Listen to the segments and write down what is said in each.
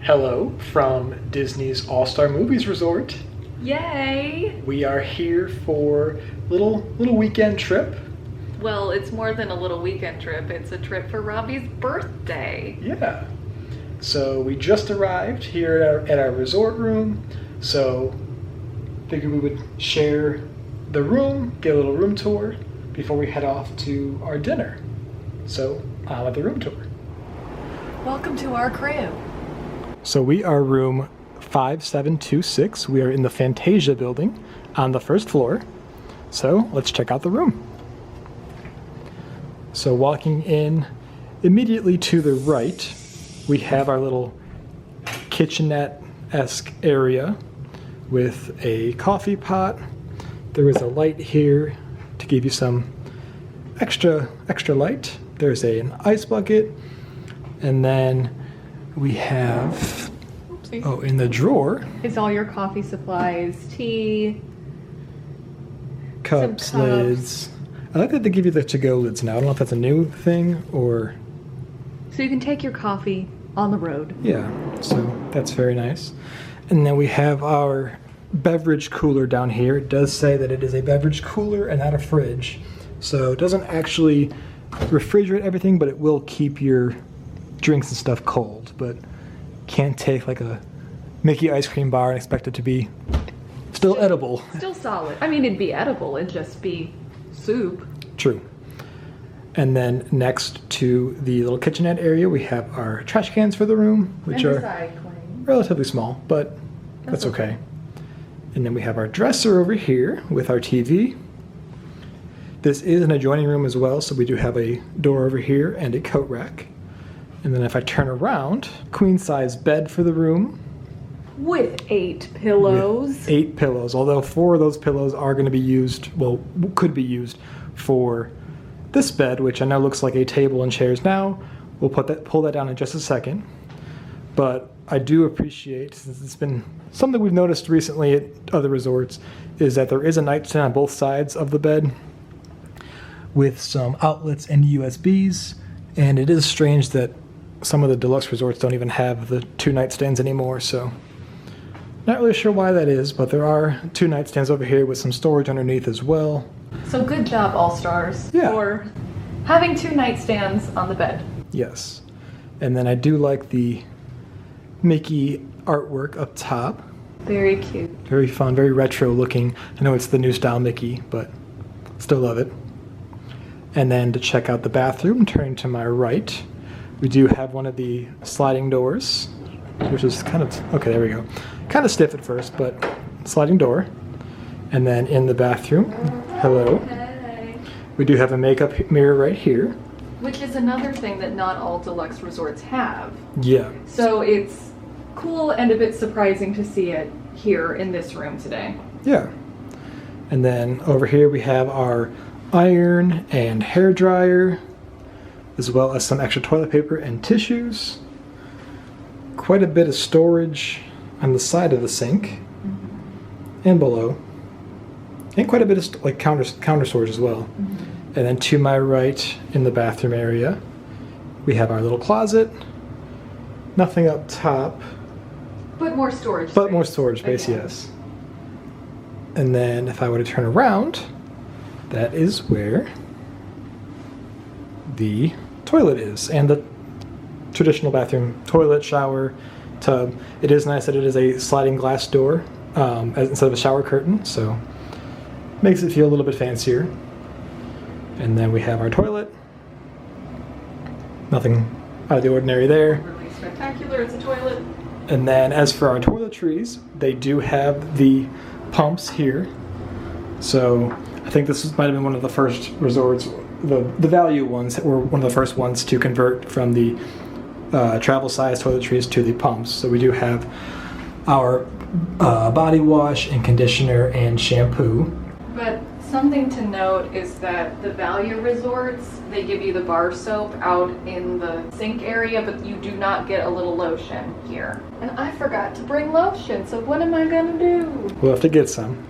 Hello from Disney's All-Star Movies Resort. Yay! We are here for little weekend trip. Well, it's more than a little weekend trip. It's a trip for Robbie's birthday. Yeah. So we just arrived here at our resort room. So figured we would share the room, get a little room tour before we head off to our dinner. So on with the room tour. Welcome to our crib. So we are room 5726. We are in the Fantasia building on the first floor. So let's check out the room. So walking in immediately to the right, we have our little kitchenette-esque area with a coffee pot. There is a light here to give you some extra light. There's an ice bucket, and then we have, in the drawer, it's all your coffee supplies, tea, cups, lids. I like that they give you the to-go lids now. I don't know if that's a new thing or... So you can take your coffee on the road. Yeah, so that's very nice. And then we have our beverage cooler down here. It does say that it is a beverage cooler and not a fridge. So it doesn't actually refrigerate everything, but it will keep your drinks and stuff cold. But can't take like a Mickey ice cream bar and expect it to be still edible. Still solid. I mean, it'd be edible. It'd just be soup. True. And then next to the little kitchenette area, we have our trash cans for the room, which are relatively small, but that's okay. And then we have our dresser over here with our TV. This is an adjoining room as well, so we do have a door over here and a coat rack. And then if I turn around, queen size bed for the room. With 8 pillows. With 8 pillows, although 4 of those pillows are going to be used, well, could be used for this bed, which I know looks like a table and chairs now. We'll pull that down in just a second. But I do appreciate, since it's been something we've noticed recently at other resorts, is that there is a nightstand on both sides of the bed with some outlets and USBs. And it is strange that some of the deluxe resorts don't even have the 2 nightstands anymore, so not really sure why that is, but there are 2 nightstands over here with some storage underneath as well. So good job, All-Stars, for having 2 nightstands on the bed. Yes. And then I do like the Mickey artwork up top. Very cute. Very fun, very retro looking. I know it's the new style Mickey, but still love it. And then to check out the bathroom, turning to my right, we do have one of the sliding doors, which is kind of, okay, there we go. Kind of stiff at first, but sliding door. And then in the bathroom, hello. Hey. We do have a makeup mirror right here. Which is another thing that not all deluxe resorts have. Yeah. So it's cool and a bit surprising to see it here in this room today. Yeah. And then over here we have our iron and hair dryer, as well as some extra toilet paper and tissues. Quite a bit of storage on the side of the sink and below. And quite a bit of like counter storage as well. And then to my right in the bathroom area, we have our little closet. Nothing up top. But more storage space. But more storage space, again. yes. And then if I were to turn around, that is where the toilet is. And the traditional bathroom, toilet, shower, tub. It is nice that it is a sliding glass door instead of a shower curtain, so makes it feel a little bit fancier. And then we have our toilet. Nothing out of the ordinary there. Really spectacular, it's a toilet. And then as for our toiletries, they do have the pumps here. So I think might have been one of the first resorts, the value ones were one of the first ones to convert from the travel size toiletries to the pumps. So we do have our body wash and conditioner and shampoo. But something to note is that the value resorts, they give you the bar soap out in the sink area, but you do not get a little lotion here. And I forgot to bring lotion, so what am I gonna do? We'll have to get some.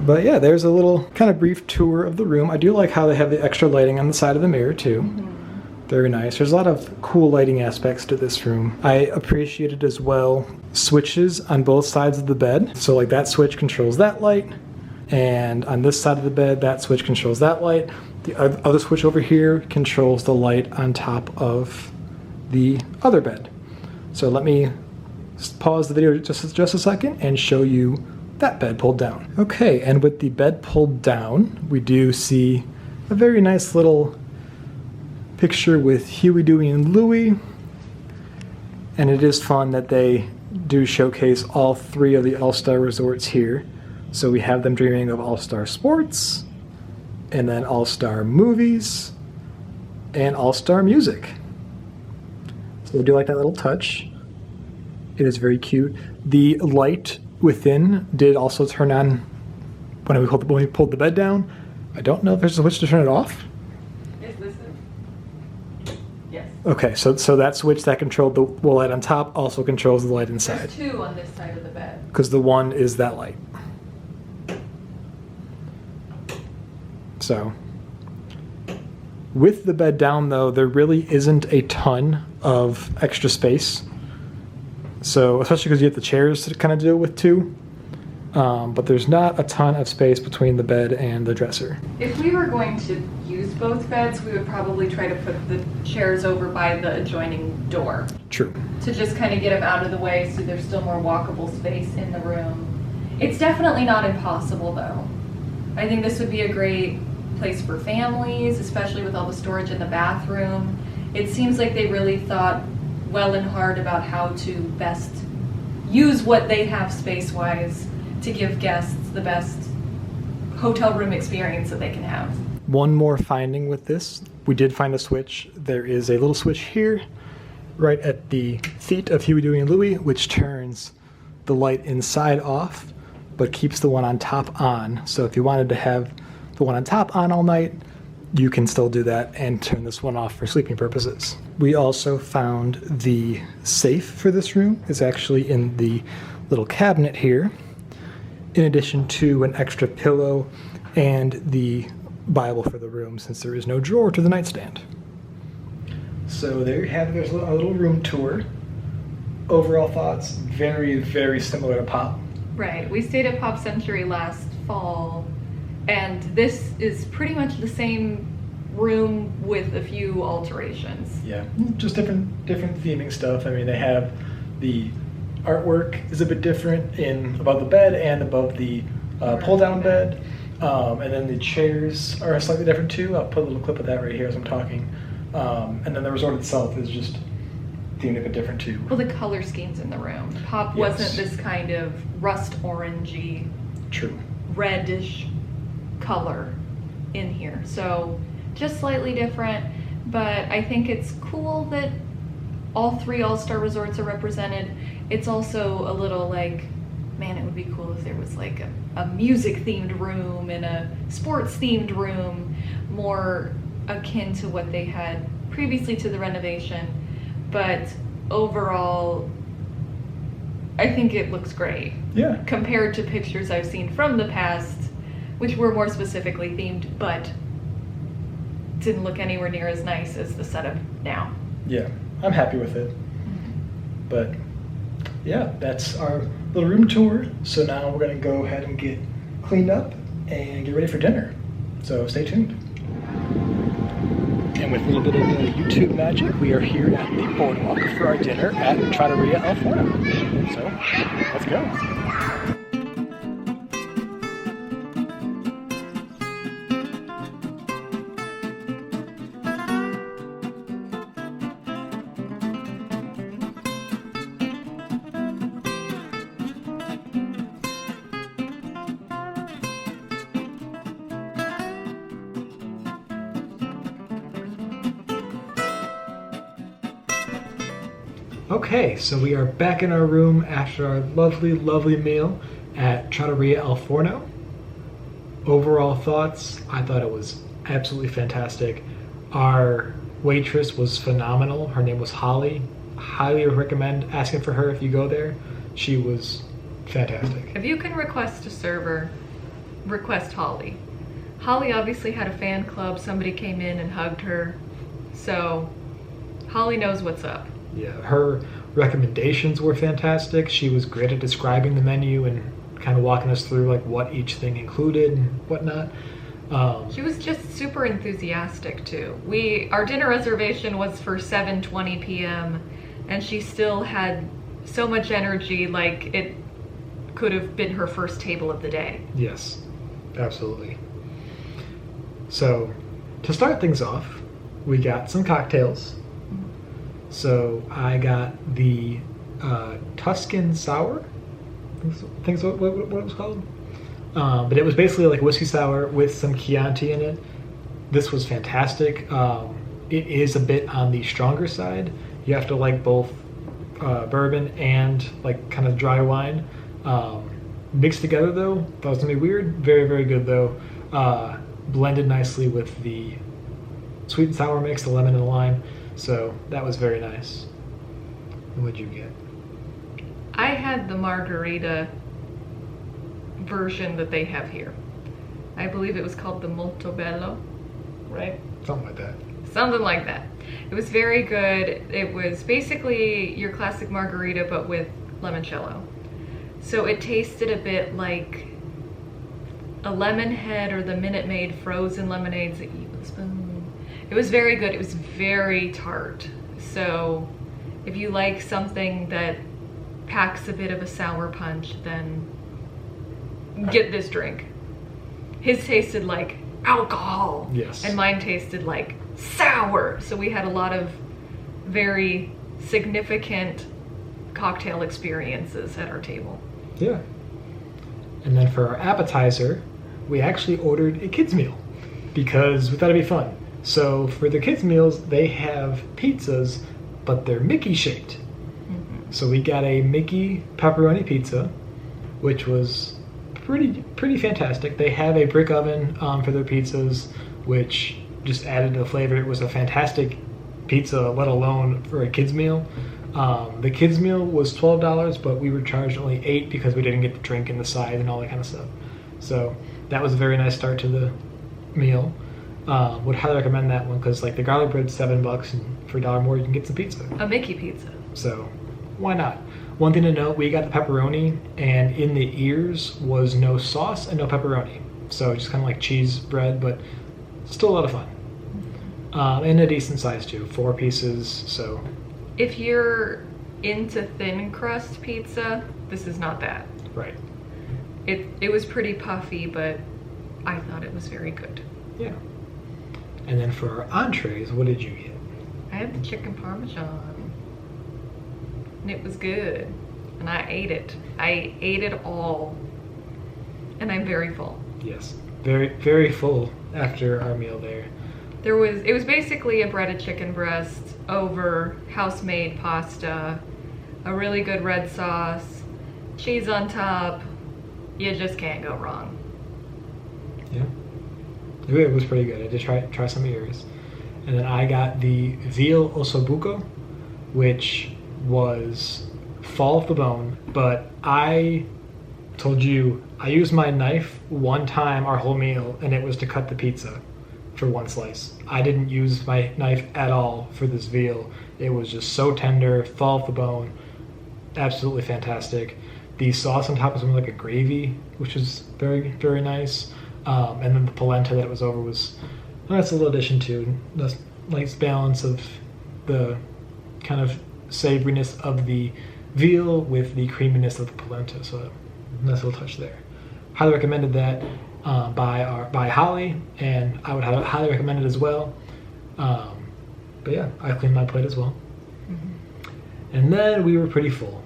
But yeah, there's a little kind of brief tour of the room. I do like how they have the extra lighting on the side of the mirror too. Very nice. There's a lot of cool lighting aspects to this room. I appreciated as well switches on both sides of the bed. So like that switch controls that light, and on this side of the bed, that switch controls that light. The other switch over here controls the light on top of the other bed. So let me pause the video just a second and show you that bed pulled down. Okay, and with the bed pulled down, we do see a very nice little picture with Huey, Dewey, and Louie. And it is fun that they do showcase all three of the All-Star resorts here. So we have them dreaming of All-Star Sports, and then All-Star Movies, and All-Star Music. So I do like that little touch. It is very cute. The light within did also turn on when we pulled the bed down. I don't know if there's a switch to turn it off. Is this it? Yes. Okay, so that switch that controlled the light on top also controls the light inside. There's two on this side of the bed. Because the one is that light. So, with the bed down though, there really isn't a ton of extra space. So, especially because you have the chairs to kind of deal with too. But there's not a ton of space between the bed and the dresser. If we were going to use both beds, we would probably try to put the chairs over by the adjoining door. True. To just kind of get them out of the way so there's still more walkable space in the room. It's definitely not impossible though. I think this would be a great place for families, especially with all the storage in the bathroom. It seems like they really thought well and hard about how to best use what they have space-wise to give guests the best hotel room experience that they can have. One more finding with this, we did find a switch. There is a little switch here, right at the feet of Huey, Dewey, and Louie, which turns the light inside off, but keeps the one on top on. So if you wanted to have the one on top on all night, you can still do that and turn this one off for sleeping purposes. We also found the safe for this room is actually in the little cabinet here, in addition to an extra pillow and the Bible for the room, since there is no drawer to the nightstand. So there you have it. There's a little room tour. Overall thoughts, very, very similar to Pop. Right. We stayed at Pop Century last fall, and this is pretty much the same room with a few alterations. Yeah, just different theming stuff. I mean, they have the artwork is a bit different above the bed and above the pull-down bed. And then the chairs are slightly different too. I'll put a little clip of that right here as I'm talking. And then the resort itself is just themed a bit different too. Well, the color schemes in the room. Pop wasn't this kind of rust orangey, true, reddish color in here. So just slightly different, but I think it's cool that all three All-Star resorts are represented. It's also a little like, man, it would be cool if there was like a music-themed room and a sports-themed room, more akin to what they had previously to the renovation. But overall, I think it looks great. Yeah. Compared to pictures I've seen from the past, which were more specifically themed, but didn't look anywhere near as nice as the setup now. Yeah, I'm happy with it. But yeah, that's our little room tour. So now we're gonna go ahead and get cleaned up and get ready for dinner. So stay tuned. And with a little bit of YouTube magic, we are here at the Boardwalk for our dinner at Trattoria al Forno. So let's go. Okay, so we are back in our room after our lovely, lovely meal at Trattoria al Forno. Overall thoughts, I thought it was absolutely fantastic. Our waitress was phenomenal. Her name was Holly. Highly recommend asking for her if you go there. She was fantastic. If you can request a server, request Holly. Holly obviously had a fan club. Somebody came in and hugged her. So Holly knows what's up. Yeah, her recommendations were fantastic. She was great at describing the menu and kind of walking us through like what each thing included and whatnot. She was just super enthusiastic too. Our dinner reservation was for 7:20 p.m. and she still had so much energy, like it could have been her first table of the day. Yes, absolutely. So, to start things off, we got some cocktails. So I got the Tuscan Sour. I think that's what it was called. But it was basically like whiskey sour with some Chianti in it. This was fantastic. It is a bit on the stronger side. You have to like both bourbon and like kind of dry wine. Mixed together though, thought it was gonna be weird. Very, very good though. Blended nicely with the sweet and sour mix, the lemon and the lime. So that was very nice. And what'd you get? I had the margarita version that they have here. I believe it was called the Molto Bello, right? Something like that. Something like that. It was very good. It was basically your classic margarita, but with limoncello. So it tasted a bit like a lemon head or the Minute Maid frozen lemonades that you eat with a spoon. It was very good. It was very tart. So if you like something that packs a bit of a sour punch, then get this drink. His tasted like alcohol. Yes. And mine tasted like sour. So we had a lot of very significant cocktail experiences at our table. Yeah. And then for our appetizer, we actually ordered a kids meal because we thought it'd be fun. So for the kids meals, they have pizzas, but they're Mickey shaped. Mm-hmm. So we got a Mickey pepperoni pizza, which was pretty fantastic. They have a brick oven for their pizzas, which just added to the flavor. It was a fantastic pizza, let alone for a kids meal. The kids meal was $12, but we were charged only $8 because we didn't get the drink and the side and all that kind of stuff. So that was a very nice start to the meal. Would highly recommend that one because like the garlic bread's $7 and for $1 more you can get some pizza. A Mickey pizza. So why not? One thing to note, we got the pepperoni and in the ears was no sauce and no pepperoni. So just kind of like cheese bread, but still a lot of fun. And a decent size too, 4 pieces, so. If you're into thin crust pizza, this is not that. Right. It was pretty puffy, but I thought it was very good. Yeah. And then for our entrees, what did you get? I had the chicken parmesan. And it was good. And I ate it. I ate it all. And I'm very full. Yes. Very, very full after our meal there. It was basically a breaded chicken breast over house-made pasta, a really good red sauce, cheese on top. You just can't go wrong. Yeah. It was pretty good. I did try some of yours. And then I got the veal osobuko, which was fall off the bone, but I told you I used my knife one time our whole meal, and it was to cut the pizza for 1 slice. I didn't use my knife at all for this veal. It was just so tender, fall off the bone, absolutely fantastic. The sauce on top was more like a gravy, which was very, very nice. And then the polenta that it was over was a nice little addition too. Nice balance of the kind of savoriness of the veal with the creaminess of the polenta. So nice little touch there. Highly recommended that by Holly, and I would highly recommend it as well. But yeah, I cleaned my plate as well. Mm-hmm. And then we were pretty full.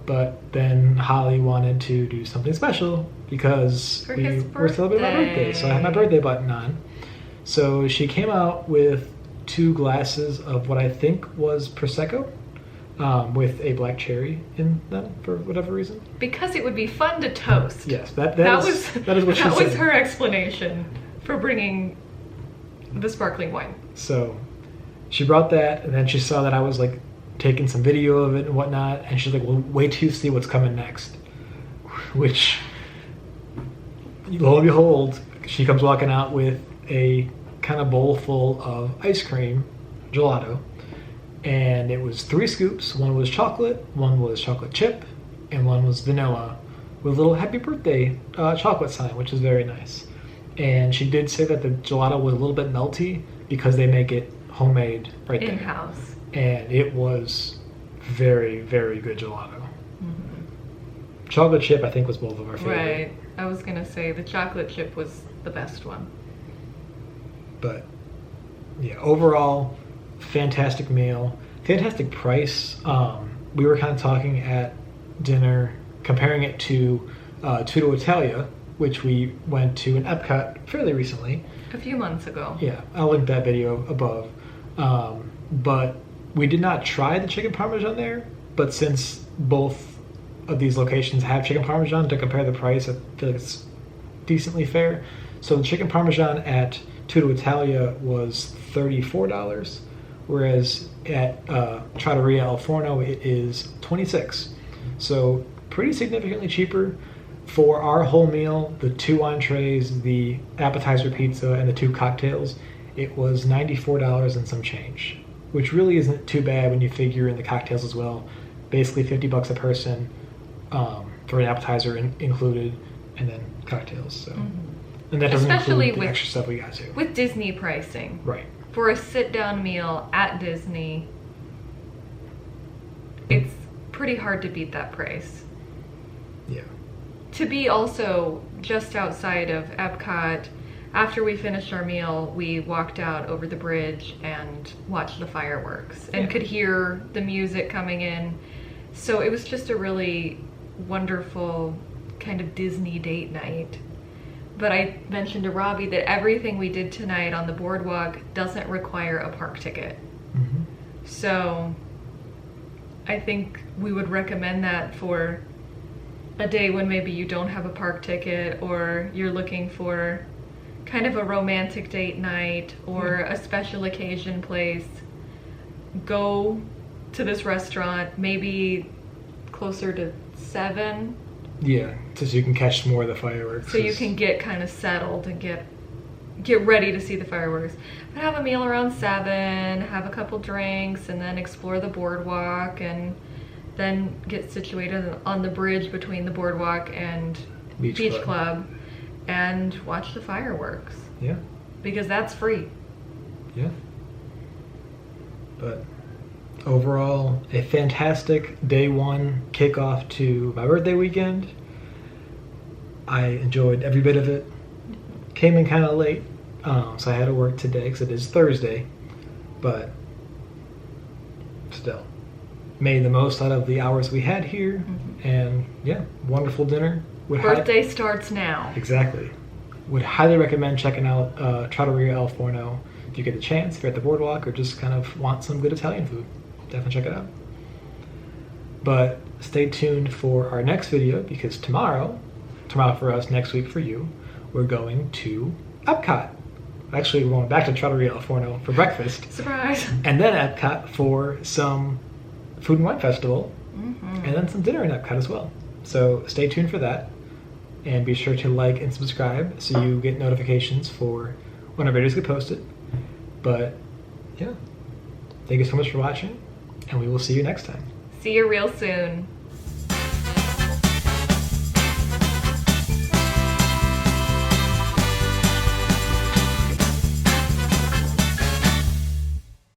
But then Holly wanted to do something special because we were celebrating my birthday. So I had my birthday button on. So she came out with 2 glasses of what I think was prosecco with a black cherry in them for whatever reason. Because it would be fun to toast. Yes, that is what she said. That was her explanation for bringing the sparkling wine. So she brought that, and then she saw that I was like taking some video of it and whatnot, and she's like, well, wait till you see what's coming next. Which, lo and behold, she comes walking out with a kind of bowl full of ice cream, gelato, and it was 3 scoops. One was chocolate, one was chocolate chip, and one was vanilla with a little happy birthday chocolate sign, which is very nice. And she did say that the gelato was a little bit melty because they make it homemade right there. In-house. And it was very, very good gelato. Chocolate chip, I think, was both of our favorite. Right. I was going to say the chocolate chip was the best one. But, yeah, overall, fantastic meal. Fantastic price. We were kind of talking at dinner, comparing it to Tutto Italia, which we went to in Epcot fairly recently. A few months ago. Yeah, I'll link that video above. But we did not try the chicken parmesan there, but since both of these locations have chicken parmesan, to compare the price, I feel like it's decently fair. So the chicken parmesan at Tutto Italia was $34, whereas at Trattoria al Forno it is $26. So pretty significantly cheaper. For our whole meal, the 2 entrees, the appetizer pizza, and the 2 cocktails, it was $94 and some change, which really isn't too bad when you figure in the cocktails as well. Basically $50 a person for an appetizer included, and then cocktails. So, and that doesn't include the extra stuff we got too. With Disney pricing, right? For a sit-down meal at Disney, it's pretty hard to beat that price. Yeah. To be also just outside of Epcot, after we finished our meal, we walked out over the bridge and watched the fireworks and could hear the music coming in. So it was just a really wonderful kind of Disney date night. But I mentioned to Robbie that everything we did tonight on the boardwalk doesn't require a park ticket. So I think we would recommend that for a day when maybe you don't have a park ticket, or you're looking for kind of a romantic date night or a special occasion place. Go to this restaurant, maybe closer to 7. Yeah, so you can catch more of the fireworks. So you can get kind of settled and get ready to see the fireworks. But have a meal around 7, have a couple drinks, and then explore the boardwalk, and then get situated on the bridge between the boardwalk and Beach Club and watch the fireworks. Yeah. Because that's free. Yeah. But overall, a fantastic day 1 kickoff to my birthday weekend. I enjoyed every bit of it. Came in kind of late, so I had to work today because it is Thursday. But still, made the most out of the hours we had here. And yeah, wonderful dinner. Birthday starts now. Exactly. Would highly recommend checking out Trattoria al Forno if you get the chance, if you're at the boardwalk or just kind of want some good Italian food. Definitely check it out. But stay tuned for our next video, because tomorrow for us, next week for you, we're going to Epcot. Actually, we're going back to Trattoria al Forno for breakfast. Surprise! And then Epcot for some Food and Wine Festival, and then some dinner in Epcot as well. So stay tuned for that, and be sure to like and subscribe so you get notifications for when our videos get posted. But yeah, thank you so much for watching, and we will see you next time. See you real soon.